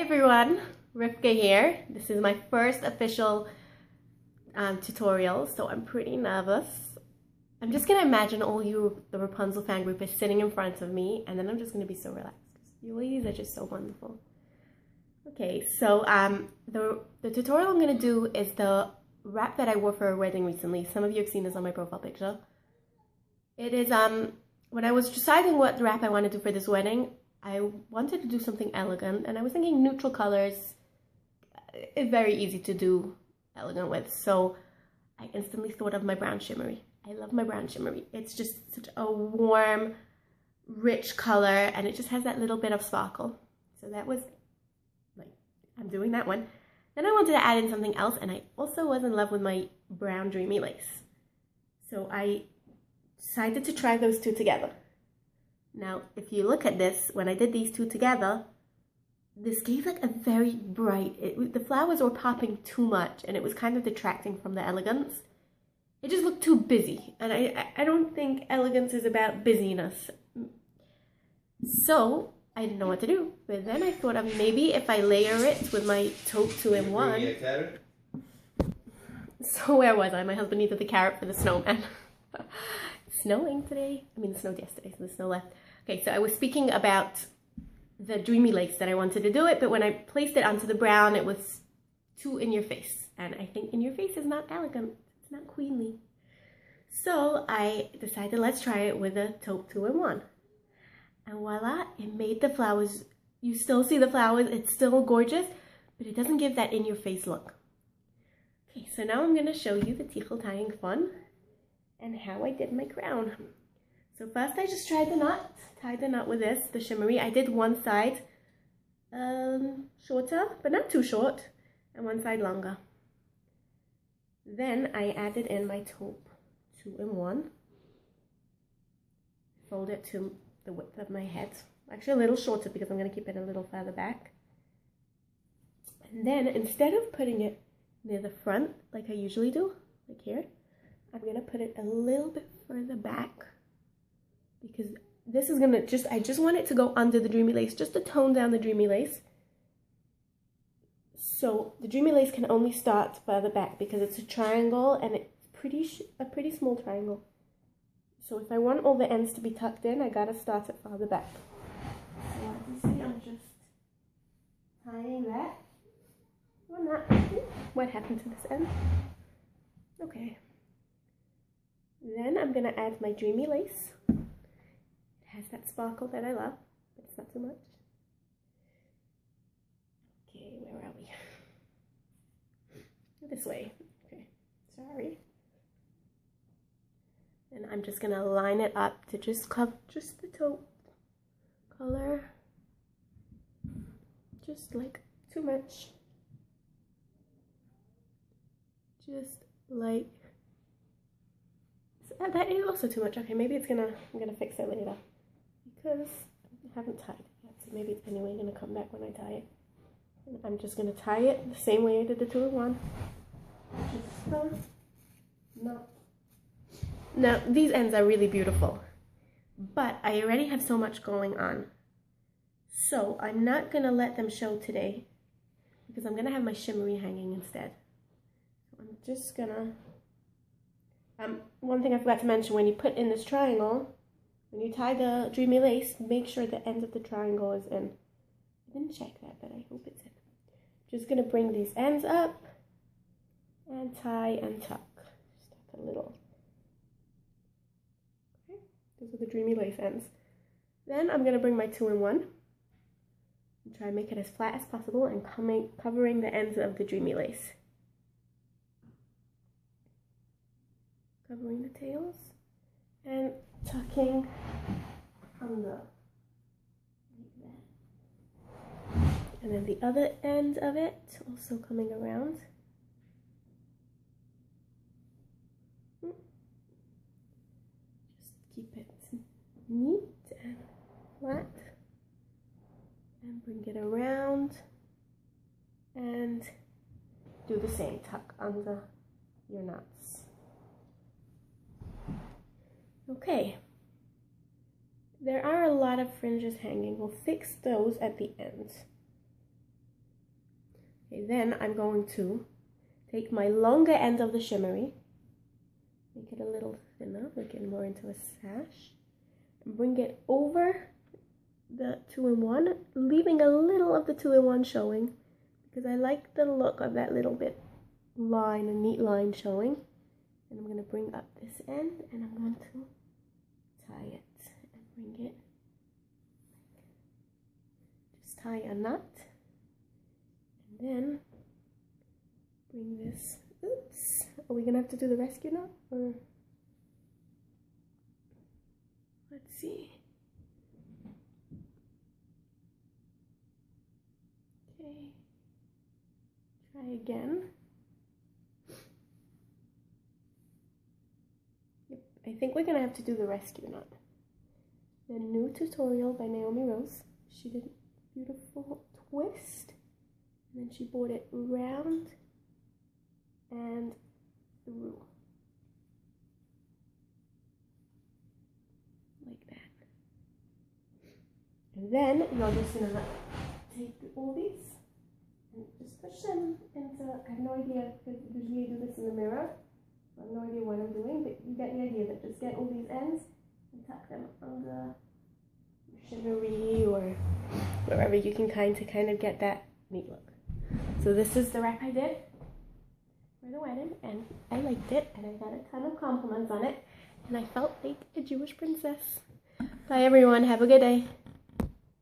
everyone, Rikki here. This is my first official tutorial, so I'm pretty nervous. I'm just gonna imagine all you, the Wrapunzel fan group, is sitting in front of me, and then I'm just gonna be so relaxed. You ladies are just so wonderful. Okay, so the tutorial I'm gonna do is the wrap that I wore for a wedding recently. Some of you have seen this on my profile picture. It is when I was deciding what wrap I wanted to do for this wedding, I wanted to do something elegant, and I was thinking neutral colors is very easy to do elegant with. So I instantly thought of my brown shimmery. I love my brown shimmery. It's just such a warm, rich color, and it just has that little bit of sparkle. So that was like, I'm doing that one. Then I wanted to add in something else, and I also was in love with my brown dreamy lace. So I decided to try those two together. Now, if you look at this, when I did these two together, this gave like a very bright, the flowers were popping too much, and it was kind of detracting from the elegance. It just looked too busy, and I don't think elegance is about busyness. So I didn't know what to do, but then I thought of maybe if I layer it with my taupe 2-in-1. So where was I? My husband needed the carrot for the snowman. It's snowing today. I mean, it snowed yesterday, so the snow left. Okay, so I was speaking about the dreamy lace that I wanted to do it, but when I placed it onto the brown, it was too in your face. And I think in your face is not elegant. It's not queenly. So I decided, let's try it with a taupe 2-in-1. And voila, it made the flowers, you still see the flowers, it's still gorgeous, but it doesn't give that in your face look. Okay, so now I'm gonna show you the tichel tying fun and how I did my crown. So first I just tied the knot with this, the shimmery. I did one side shorter, but not too short, and one side longer. Then I added in my taupe 2-in-1, fold it to the width of my head, actually a little shorter because I'm going to keep it a little further back. And then instead of putting it near the front like I usually do, like here, I'm going to put it a little bit further back because this is going to I just want it to go under the dreamy lace, just to tone down the dreamy lace. So the dreamy lace can only start further back because it's a triangle, and it's a pretty small triangle. So if I want all the ends to be tucked in, I gotta start it farther back. So as you see, I'm just tying that. Or not. What happened to this end? Okay. Then I'm gonna add my dreamy lace. It has that sparkle that I love, but it's not too much. Okay, where are we? This way. Okay, sorry. And I'm just gonna line it up to just cover just the taupe color. Just like too much. Just like that is also too much. Okay, maybe I'm gonna fix it later because I haven't tied it yet. So maybe it's anyway gonna come back when I tie it. And I'm just gonna tie it the same way I did the 2-in-1. Just knot. Now, these ends are really beautiful, but I already have so much going on. So I'm not going to let them show today because I'm going to have my shimmery hanging instead. So I'm just going to... one thing I forgot to mention, when you put in this triangle, when you tie the dreamy lace, make sure the end of the triangle is in. I didn't check that, but I hope it's in. Just going to bring these ends up and tie and tuck. Just tuck a little. Those are the dreamy lace ends. Then I'm going to bring my 2-in-1 and try and make it as flat as possible and covering the ends of the dreamy lace. Covering the tails and tucking under. Like that. And then the other end of it also coming around. Keep it neat and flat and bring it around and do the same, tuck under your knots. Okay, there are a lot of fringes hanging. We'll fix those at the end. Okay, then I'm going to take my longer end of the shimmery, make it a little thinner, make it more into a sash, and bring it over the 2-in-1, leaving a little of the 2-in-1 showing because I like the look of that little bit line, a neat line showing. And I'm going to bring up this end and I'm going to tie it and bring it, just tie a knot and then bring this, oops, are we going to have to do the rescue knot or, let's see. Okay, try again. Yep, I think we're gonna have to do the rescue knot. The new tutorial by Naomi Rose. She did a beautiful twist, and then she brought it round and through, like that. And then you're just gonna take all these and just push them into, I have no idea, because usually you do this in the mirror, so I have no idea what I'm doing, but you get the idea that just get all these ends and tuck them under your shimmery or wherever you can kind of get that neat look. So this is the wrap I did for the wedding, and I liked it, and I got a ton of compliments on it, and I felt like a Jewish princess. Bye everyone, have a good day.